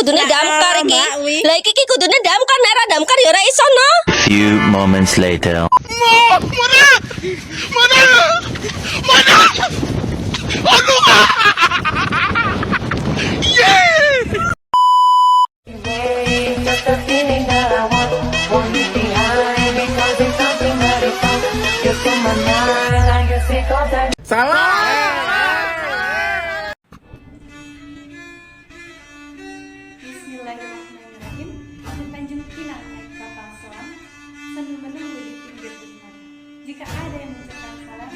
kudune damkar iki. Lah iki kudune damkar, nek ora damkar ya ora iso no. Few moments later. Bismillahirrahmanirrahim. Sepanjang kita naik kapal selam sambil menunggu di pinggir dermaga. Jika ada yang mengucapkan salam,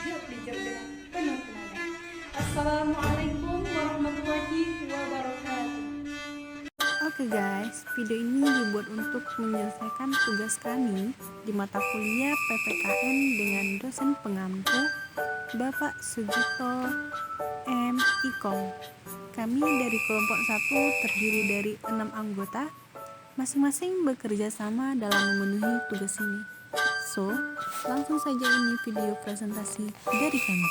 yuk dijawab dengan penuh tenaga. Assalamualaikum warahmatullahi wabarakatuh. Oke guys, video ini dibuat untuk menyelesaikan tugas kami di mata kuliah PPKN dengan dosen pengampu Bapak Sugito M. Ikom. Kami dari kelompok 1 terdiri dari 6 anggota, masing-masing bekerja sama dalam memenuhi tugas ini. So, langsung saja ini video presentasi dari kami.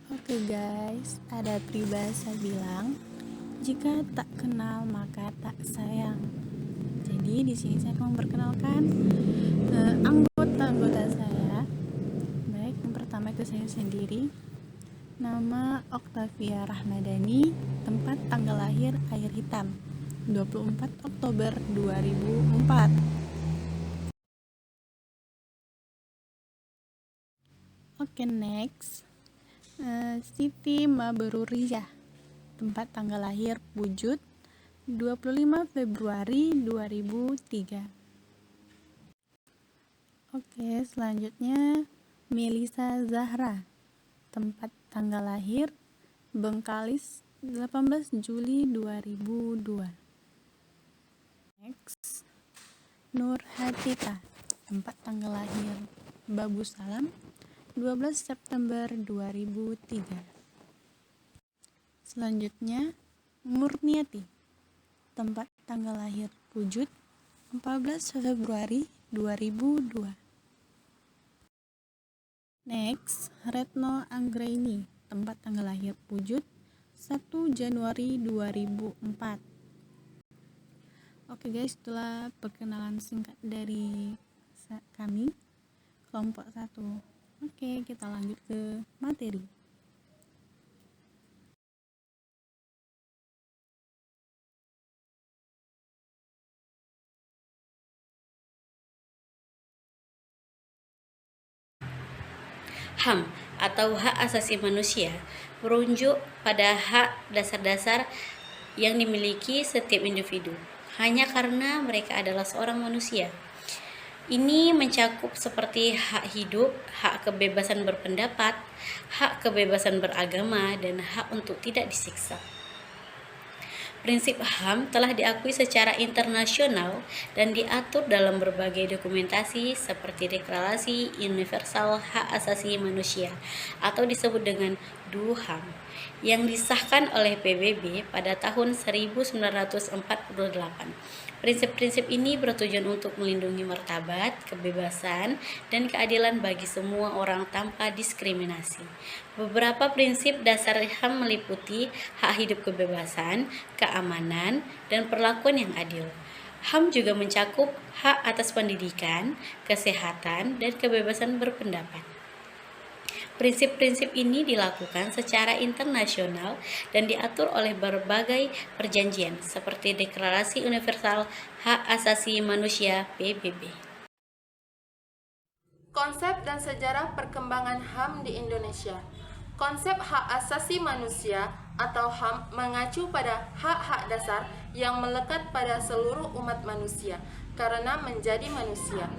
Oke guys, ada peribahasa bilang, jika tak kenal maka tak sayang. Jadi di sini saya akan memperkenalkan anggota-anggota saya. Baik, yang pertama itu saya sendiri. Nama Oktavia Rahmadani, tempat tanggal lahir Air Hitam, 24 Oktober 2004. Oke, next. Siti Mabruriyah, tempat tanggal lahir Wujud, 25 Februari 2003. Oke, selanjutnya Melisa Zahra, tempat tanggal lahir Bengkalis, 18 Juli 2002. Next, Nur Hatita, tempat tanggal lahir Babu Salam, 12 September 2003. Selanjutnya Murniati, tempat tanggal lahir Wujud, 14 Februari 2002. Next, Retno Anggraini, tempat tanggal lahir Wujud, 1 Januari 2004. Oke guys, itulah perkenalan singkat dari kami kelompok 1. Oke, kita lanjut ke materi. HAM atau hak asasi manusia merujuk pada hak dasar-dasar yang dimiliki setiap individu hanya karena mereka adalah seorang manusia. Ini mencakup seperti hak hidup, hak kebebasan berpendapat, hak kebebasan beragama, dan hak untuk tidak disiksa. Prinsip HAM telah diakui secara internasional dan diatur dalam berbagai dokumentasi seperti Deklarasi Universal Hak Asasi Manusia atau disebut dengan DUHAM yang disahkan oleh PBB pada tahun 1948. Prinsip-prinsip ini bertujuan untuk melindungi martabat, kebebasan, dan keadilan bagi semua orang tanpa diskriminasi. Beberapa prinsip dasar HAM meliputi hak hidup kebebasan, keamanan, dan perlakuan yang adil. HAM juga mencakup hak atas pendidikan, kesehatan, dan kebebasan berpendapat. Prinsip-prinsip ini dilakukan secara internasional dan diatur oleh berbagai perjanjian seperti Deklarasi Universal Hak Asasi Manusia PBB. Konsep dan sejarah perkembangan HAM di Indonesia. Konsep hak asasi manusia atau HAM mengacu pada hak-hak dasar yang melekat pada seluruh umat manusia karena menjadi manusia.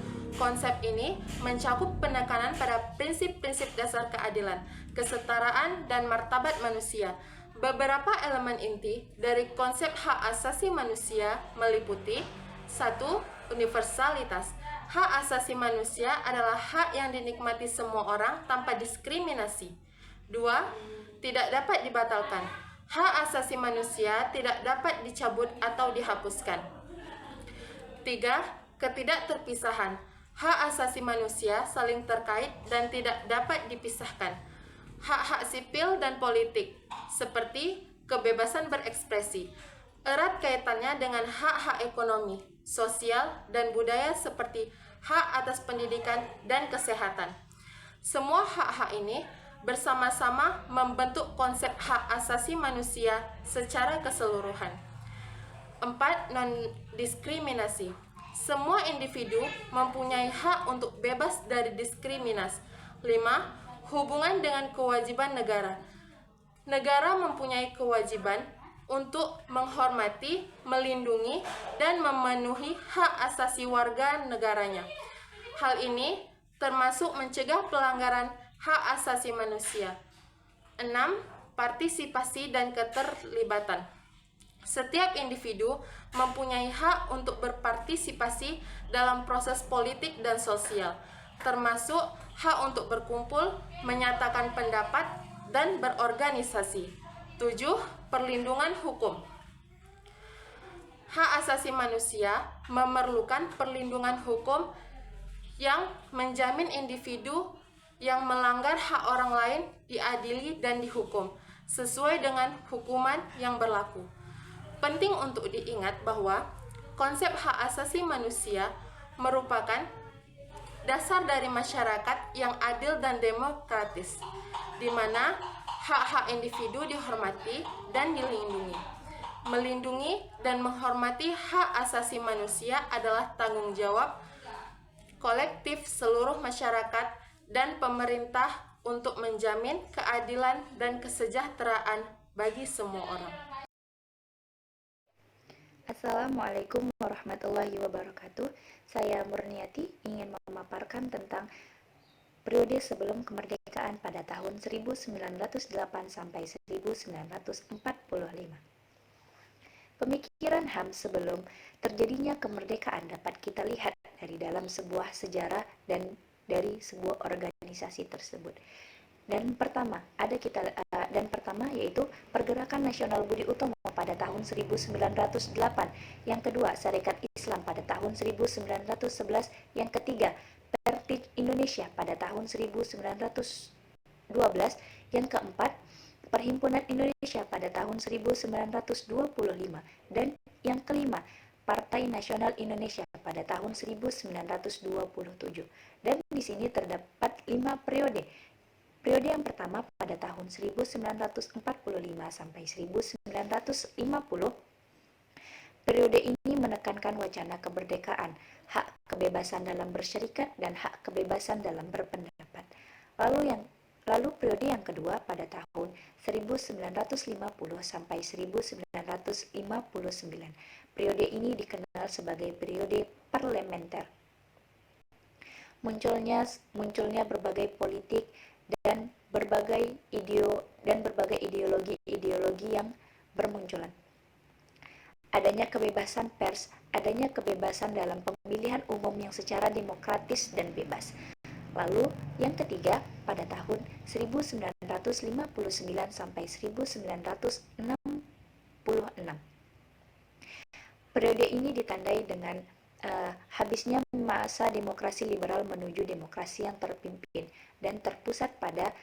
Konsep ini mencakup penekanan pada prinsip-prinsip dasar keadilan, kesetaraan, dan martabat manusia. Beberapa elemen inti dari konsep hak asasi manusia meliputi 1. Universalitas. Hak asasi manusia adalah hak yang dinikmati semua orang tanpa diskriminasi. 2. Tidak dapat dibatalkan. Hak asasi manusia tidak dapat dicabut atau dihapuskan. 3. Ketidakterpisahan. Hak asasi manusia saling terkait dan tidak dapat dipisahkan. hak-hak sipil dan politik, seperti kebebasan berekspresi, erat kaitannya dengan hak-hak ekonomi, sosial, dan budaya seperti hak atas pendidikan dan kesehatan. Semua hak-hak ini bersama-sama membentuk konsep hak asasi manusia secara keseluruhan. 4. Non-diskriminasi. Semua individu mempunyai hak untuk bebas dari diskriminasi. 5. Hubungan dengan kewajiban negara. Negara mempunyai kewajiban untuk menghormati, melindungi, dan memenuhi hak asasi warga negaranya. Hal ini termasuk mencegah pelanggaran hak asasi manusia. 6. Partisipasi dan keterlibatan. Setiap individu mempunyai hak untuk berpartisipasi dalam proses politik dan sosial, termasuk hak untuk berkumpul, menyatakan pendapat, dan berorganisasi. 7. Perlindungan hukum. Hak asasi manusia memerlukan perlindungan hukum yang menjamin individu yang melanggar hak orang lain diadili dan dihukum sesuai dengan hukuman yang berlaku. Penting untuk diingat bahwa konsep hak asasi manusia merupakan dasar dari masyarakat yang adil dan demokratis, di mana hak-hak individu dihormati dan dilindungi. Melindungi dan menghormati hak asasi manusia adalah tanggung jawab kolektif seluruh masyarakat dan pemerintah untuk menjamin keadilan dan kesejahteraan bagi semua orang. Assalamualaikum warahmatullahi wabarakatuh. Saya Murniati ingin memaparkan tentang periode sebelum kemerdekaan pada tahun 1908 sampai 1945. Pemikiran HAM sebelum terjadinya kemerdekaan dapat kita lihat dari dalam sebuah sejarah dan dari sebuah organisasi tersebut. Dan pertama yaitu Pergerakan Nasional Budi Utomo pada tahun 1908, yang kedua Sarekat Islam pada tahun 1911, yang ketiga Pertij Indonesia pada tahun 1912, yang keempat Perhimpunan Indonesia pada tahun 1925, dan yang kelima Partai Nasional Indonesia pada tahun 1927. Dan di sini terdapat 5 periode. Periode yang pertama pada tahun 1945 sampai 1950. Periode ini menekankan wacana kemerdekaan, hak kebebasan dalam berserikat, dan hak kebebasan dalam berpendapat. Lalu periode yang kedua pada tahun 1950 sampai 1959. Periode ini dikenal sebagai periode parlementer. Munculnya berbagai politik dan berbagai ideologi yang bermunculan. Adanya kebebasan pers, adanya kebebasan dalam pemilihan umum yang secara demokratis dan bebas. Lalu yang ketiga pada tahun 1959 sampai 1966. Periode ini ditandai dengan habisnya masa demokrasi liberal menuju demokrasi yang terpimpin dan terpusat pada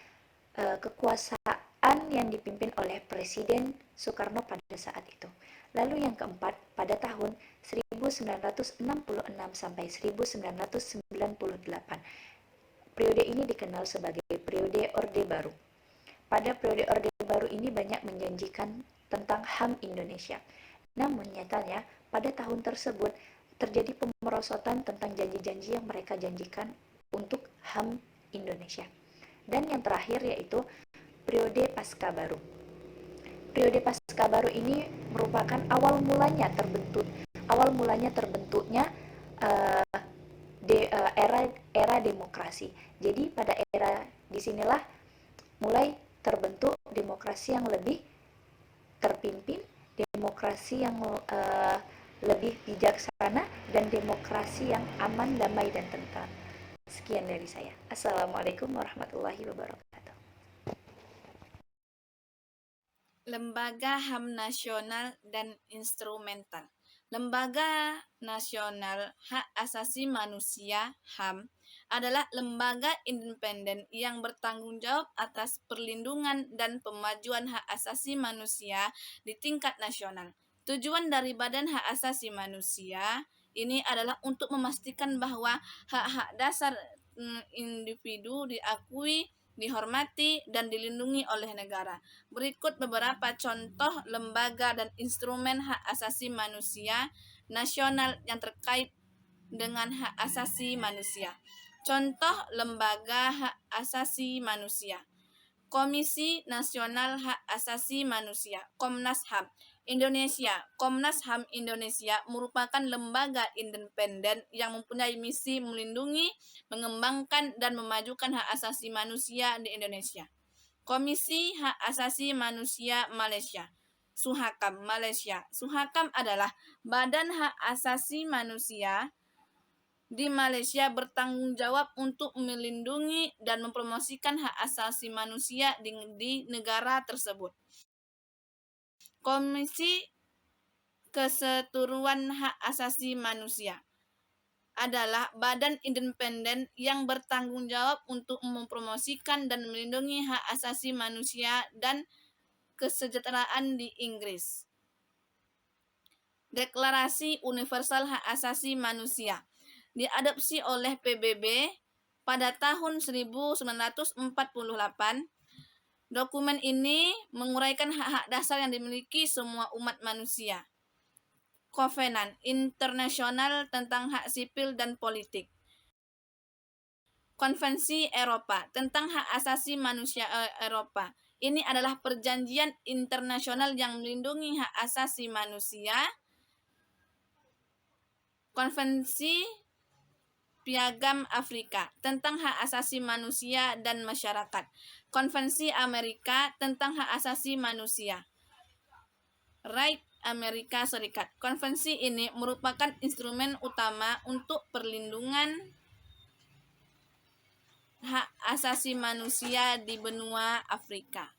kekuasaan yang dipimpin oleh Presiden Soekarno pada saat itu. Lalu yang keempat, pada tahun 1966 sampai 1998. Periode ini dikenal sebagai periode Orde Baru. Pada periode Orde Baru ini banyak menjanjikan tentang HAM Indonesia. Namun nyatanya pada tahun tersebut terjadi pemerosotan tentang janji-janji yang mereka janjikan untuk HAM Indonesia. Dan yang terakhir yaitu periode Pasca Baru. Periode Pasca Baru ini merupakan awal mulanya terbentuknya era demokrasi. Jadi pada era disinilah mulai terbentuk demokrasi yang lebih terpimpin, demokrasi yang lebih bijaksana, dan demokrasi yang aman, damai, dan tentram. Sekian dari saya. Assalamualaikum warahmatullahi wabarakatuh. Lembaga HAM Nasional dan Instrumental. Lembaga Nasional Hak Asasi Manusia HAM adalah lembaga independen yang bertanggung jawab atas perlindungan dan pemajuan hak asasi manusia di tingkat nasional. Tujuan dari Badan Hak Asasi Manusia ini adalah untuk memastikan bahwa hak-hak dasar individu diakui, dihormati, dan dilindungi oleh negara. Berikut beberapa contoh lembaga dan instrumen hak asasi manusia nasional yang terkait dengan hak asasi manusia. Contoh lembaga hak asasi manusia: Komisi Nasional Hak Asasi Manusia, Komnas HAM. Indonesia, Komnas HAM Indonesia merupakan lembaga independen yang mempunyai misi melindungi, mengembangkan, dan memajukan hak asasi manusia di Indonesia. Komisi Hak Asasi Manusia Malaysia, Suhakam, Malaysia. Suhakam adalah badan hak asasi manusia di Malaysia bertanggung jawab untuk melindungi dan mempromosikan hak asasi manusia di negara tersebut. Komisi Keseluruhan Hak Asasi Manusia adalah badan independen yang bertanggung jawab untuk mempromosikan dan melindungi hak asasi manusia dan kesejahteraan di Inggris. Deklarasi Universal Hak Asasi Manusia diadopsi oleh PBB pada tahun 1948. Dokumen ini menguraikan hak-hak dasar yang dimiliki semua umat manusia. Kovenan Internasional tentang Hak Sipil dan Politik. Konvensi Eropa tentang Hak Asasi Manusia Eropa. Ini adalah perjanjian internasional yang melindungi hak asasi manusia. Konvensi Piagam Afrika tentang hak asasi manusia dan masyarakat. Konvensi Amerika tentang hak asasi manusia. Right Amerika Serikat. Konvensi ini merupakan instrumen utama untuk perlindungan hak asasi manusia di benua Afrika.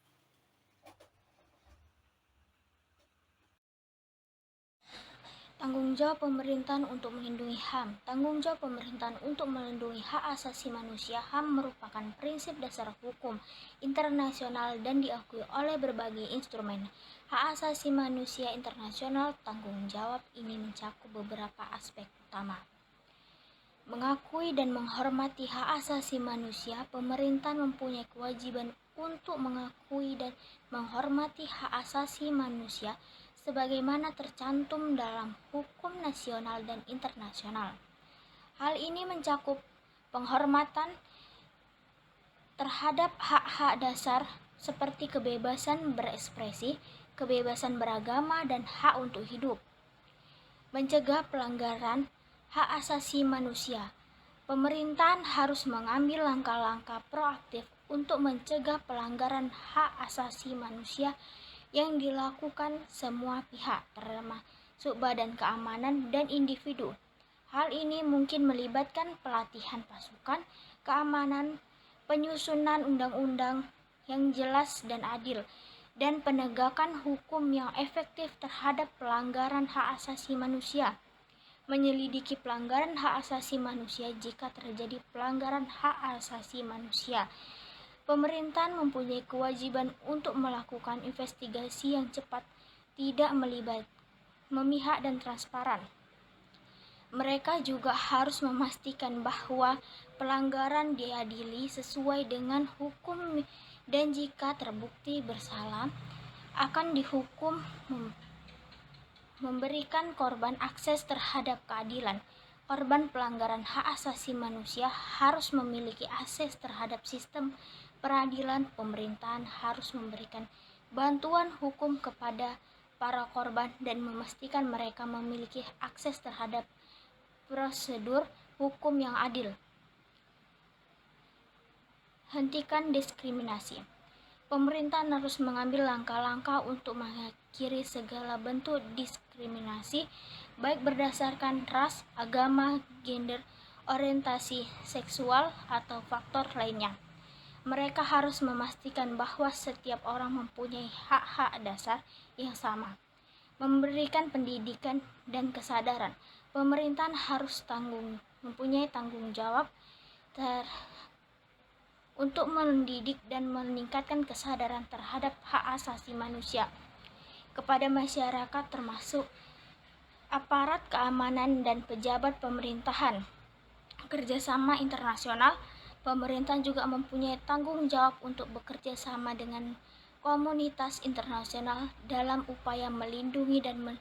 Tanggung jawab pemerintahan untuk melindungi HAM. Tanggung jawab pemerintahan untuk melindungi hak asasi manusia HAM merupakan prinsip dasar hukum internasional dan diakui oleh berbagai instrumen hak asasi manusia internasional. Tanggung jawab ini mencakup beberapa aspek utama. Mengakui dan menghormati hak asasi manusia. Pemerintahan mempunyai kewajiban untuk mengakui dan menghormati hak asasi manusia sebagaimana tercantum dalam hukum nasional dan internasional. Hal ini mencakup penghormatan terhadap hak-hak dasar seperti kebebasan berekspresi, kebebasan beragama, dan hak untuk hidup. Mencegah pelanggaran hak asasi manusia. Pemerintahan harus mengambil langkah-langkah proaktif untuk mencegah pelanggaran hak asasi manusia yang dilakukan semua pihak, termasuk badan keamanan dan individu. Hal ini mungkin melibatkan pelatihan pasukan keamanan, penyusunan undang-undang yang jelas dan adil, dan penegakan hukum yang efektif terhadap pelanggaran hak asasi manusia. Menyelidiki pelanggaran hak asasi manusia jika terjadi pelanggaran hak asasi manusia. Pemerintahan mempunyai kewajiban untuk melakukan investigasi yang cepat, tidak memihak dan transparan. Mereka juga harus memastikan bahwa pelanggaran diadili sesuai dengan hukum dan jika terbukti bersalah akan dihukum, memberikan korban akses terhadap keadilan. Korban pelanggaran hak asasi manusia harus memiliki akses terhadap sistem peradilan. Pemerintahan harus memberikan bantuan hukum kepada para korban dan memastikan mereka memiliki akses terhadap prosedur hukum yang adil. Hentikan diskriminasi. Pemerintahan harus mengambil langkah-langkah untuk mengakhiri segala bentuk diskriminasi, baik berdasarkan ras, agama, gender, orientasi seksual, atau faktor lainnya. Mereka harus memastikan bahwa setiap orang mempunyai hak-hak dasar yang sama. Memberikan pendidikan dan kesadaran. Pemerintahan harus mempunyai tanggung jawab untuk mendidik dan meningkatkan kesadaran terhadap hak asasi manusia kepada masyarakat termasuk aparat keamanan dan pejabat pemerintahan. Kerjasama internasional, pemerintah juga mempunyai tanggung jawab untuk bekerja sama dengan komunitas internasional dalam upaya melindungi dan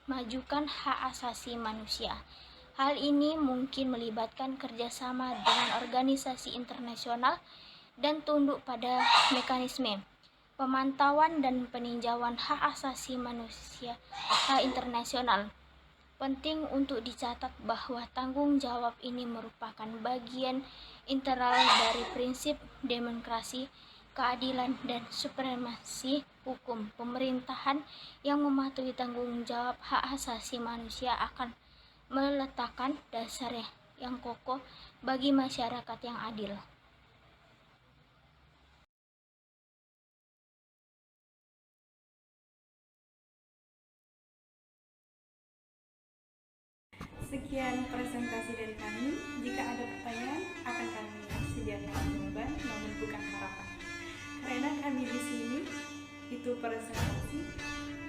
memajukan hak asasi manusia. Hal ini mungkin melibatkan kerjasama dengan organisasi internasional dan tunduk pada mekanisme pemantauan dan peninjauan hak asasi manusia internasional. Penting untuk dicatat bahwa tanggung jawab ini merupakan bagian integral dari prinsip demokrasi, keadilan, dan supremasi hukum. Pemerintahan yang mematuhi tanggung jawab hak asasi manusia akan meletakkan dasar yang kokoh bagi masyarakat yang adil. Sekian presentasi dari kami. Jika ada pertanyaan, akan kami sediakan jawaban, namun bukan harapan. Karena kami di sini itu presentasi,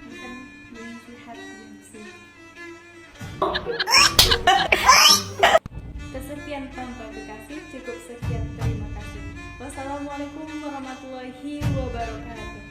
bukan mengisi hati yang sini. Kesekian tanpa bekasi, cukup sekian, terima kasih. Wassalamualaikum warahmatullahi wabarakatuh.